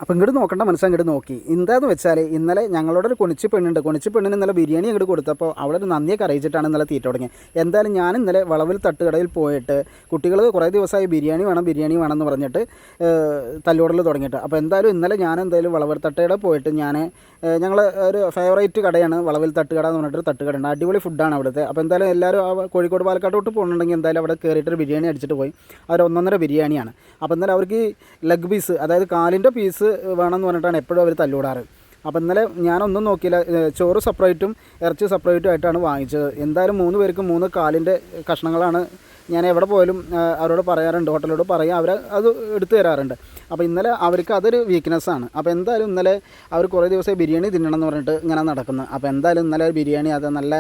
അപ്പോൾ ഇങ്ങോട്ട് നോക്കേണ്ട മനസ്സ് അങ്ങോട്ട് നോക്കി. എന്താണെന്ന് വെച്ചാൽ ഇന്നലെ ഞങ്ങളോട് ഒരു കൊണിച്ച് പെണ്ണുണ്ട്. കൊണിച്ച് പെണ്ണിന് ഇന്നലെ ബിരിയാണി അങ്ങോട്ട് കൊടുത്തപ്പോൾ അവിടെ ഒരു നന്ദിയൊക്കെ അറിയിച്ചിട്ടാണ് ഇന്നലെ തീറ്റ തുടങ്ങിയത്. എന്തായാലും ഞാൻ ഇന്നലെ വളവിൽ തട്ടുകടയിൽ പോയിട്ട് കുട്ടികൾ കുറേ ദിവസമായി ബിരിയാണി വേണം എന്ന് പറഞ്ഞിട്ട് തല്ലുകൂടൽ തുടങ്ങിയിട്ട്. അപ്പോൾ എന്തായാലും ഇന്നലെ ഞാൻ വളവിൽ തട്ടുകട പോയിട്ട് ഞങ്ങൾ ഒരു ഫേവറേറ്റ് കടയാണ് വളവിൽ തട്ടുകട എന്ന് പറഞ്ഞിട്ടൊരു തട്ടുകടയുണ്ട്. അടിപൊളി ഫുഡാണ് അവിടുത്തെ. അപ്പോൾ എന്തായാലും എല്ലാവരും കോഴിക്കോട് പാലക്കാട്ടോട്ട് പോകുന്നുണ്ടെങ്കിൽ എന്തായാലും അവിടെ കയറിയിട്ടൊരു ബിരിയാണി അടിച്ചിട്ട് പോയി. അവർ 1.5 ബിരിയാണിയാണ്. അപ്പോൾ ഇന്നലെ അവർക്ക് ലെഗ് പീസ്, അതായത് കാലിൻ്റെ പീസ് വേണമെന്ന് പറഞ്ഞിട്ടാണ് എപ്പോഴും അവർ തല്ലുകൂടാറ്. അപ്പോൾ ഇന്നലെ ഞാനൊന്നും നോക്കിയില്ല, ചോറ് സെപ്പറേറ്റും ഇറച്ചി സെപ്പറേറ്റും ആയിട്ടാണ് വാങ്ങിച്ചത്. എന്തായാലും 3 പേർക്കും 3 കാലിൻ്റെ കഷ്ണങ്ങളാണ്. ഞാൻ എവിടെ പോയാലും അവരോട് പറയാറുണ്ട്, ഹോട്ടലോട് പറയാം, അവർ അത് എടുത്തു തരാറുണ്ട്. അപ്പോൾ ഇന്നലെ അവർക്ക് അതൊരു വീക്ക്നെസ്സാണ്. അപ്പോൾ എന്തായാലും ഇന്നലെ അവർ കുറേ ദിവസമായി ബിരിയാണി തിന്നണം എന്ന് പറഞ്ഞിട്ട് ഇങ്ങനെ നടക്കുന്നത്. അപ്പോൾ എന്തായാലും ഇന്നലെ ഒരു ബിരിയാണി, അത് നല്ല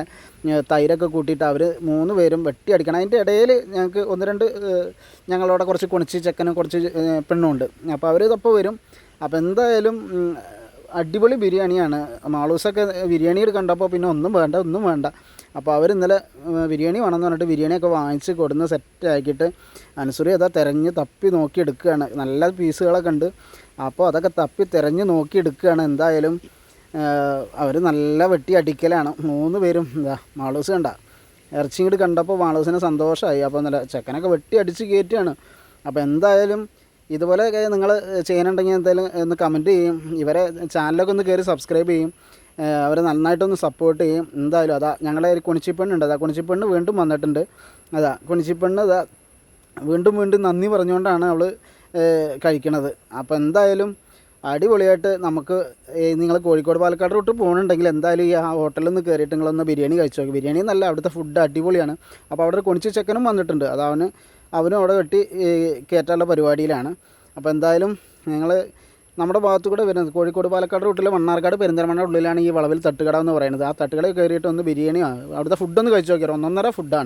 തൈരൊക്കെ കൂട്ടിയിട്ട് അവർ 3 പേരും വെട്ടി അടിക്കണം. അതിൻ്റെ ഇടയിൽ ഞങ്ങൾക്ക് 1-2 ഞങ്ങളവിടെ കുറച്ച് കൊണിച്ച് ചെക്കനും കുറച്ച് പെണ്ണുണ്ട്. അപ്പോൾ അവർ ഇതപ്പോൾ വരും. അപ്പോൾ എന്തായാലും അടിപൊളി ബിരിയാണിയാണ്. മാളൂസൊക്കെ ബിരിയാണി കണ്ടപ്പോൾ പിന്നെ ഒന്നും വേണ്ട. അപ്പോൾ അവർ ഇന്നലെ ബിരിയാണി വേണമെന്ന് പറഞ്ഞിട്ട് ബിരിയാണിയൊക്കെ വാങ്ങിച്ച് കൊടുന്ന് സെറ്റാക്കിയിട്ട് അനുസരി അതാ തിരഞ്ഞ് തപ്പി നോക്കി എടുക്കുകയാണ്. നല്ല പീസുകളൊക്കെ ഉണ്ട്. അപ്പോൾ അതൊക്കെ തപ്പി തിരഞ്ഞ് നോക്കി എടുക്കുകയാണ്. എന്തായാലും അവർ നല്ല വെട്ടി അടിക്കലാണ് 3 പേരും. എന്താ മാളൂസ് കണ്ട ഇറച്ചി ഇങ്ങോട്ട് കണ്ടപ്പോൾ മാളൂസിന് സന്തോഷമായി. അപ്പോൾ നല്ല ചെക്കനൊക്കെ വെട്ടി അടിച്ച് കയറ്റുകയാണ്. അപ്പോൾ എന്തായാലും ഇതുപോലെ നിങ്ങൾ ചെയ്യാനുണ്ടെങ്കിൽ എന്തായാലും ഒന്ന് കമൻറ്റ് ചെയ്യും. ഇവരെ ചാനലൊക്കെ ഒന്ന് കയറി സബ്സ്ക്രൈബ് ചെയ്യും. അവർ നന്നായിട്ടൊന്ന് സപ്പോർട്ട് ചെയ്യും. എന്തായാലും അതാ ഞങ്ങളെ ഒരു കുണിച്ചിപ്പെണ്ണുണ്ട്. അതാ കുണിച്ചിപ്പെണ്ണ് വീണ്ടും വന്നിട്ടുണ്ട്. അതാ കുണിച്ചിപ്പെണ്ണ് അതാ വീണ്ടും നന്ദി പറഞ്ഞുകൊണ്ടാണ് അവൾ കഴിക്കണത്. അപ്പോൾ എന്തായാലും അടിപൊളിയായിട്ട് നമുക്ക് നിങ്ങൾ കോഴിക്കോട് പാലക്കാട് റൂട്ട് പോകുന്നുണ്ടെങ്കിൽ എന്തായാലും ഈ ആ ഹോട്ടലിൽ നിന്ന് കയറിയിട്ട് നിങ്ങളൊന്ന് ബിരിയാണി കഴിച്ചു നോക്കി. ബിരിയാണി നല്ല അവിടുത്തെ ഫുഡ് അടിപൊളിയാണ്. അപ്പോൾ അവിടെ ഒരു കൊണിച്ച് ചെക്കനും വന്നിട്ടുണ്ട്. അത് അവനും അവിടെ വെട്ടി കയറ്റാനുള്ള പരിപാടിയിലാണ്. അപ്പോൾ എന്തായാലും ഞങ്ങൾ നമ്മുടെ ഭാഗത്തു കൂടെ വരുന്നത് കോഴിക്കോട് പാലക്കാട് റൂട്ടിലെ മണ്ണാർക്കാട് പെരിന്തൽമണ്ണ ഉള്ളിലാണ് ഈ വളവിൽ തട്ടുകട എന്ന് പറയുന്നത്. ആ തട്ടുകടയിൽ കയറിയിട്ട് ഒന്ന് ബിരിയാണി അവിടുത്തെ ഫുഡൊന്ന് കഴിച്ചു നോക്കിയാൽ 1.5 ഫുഡാണ്.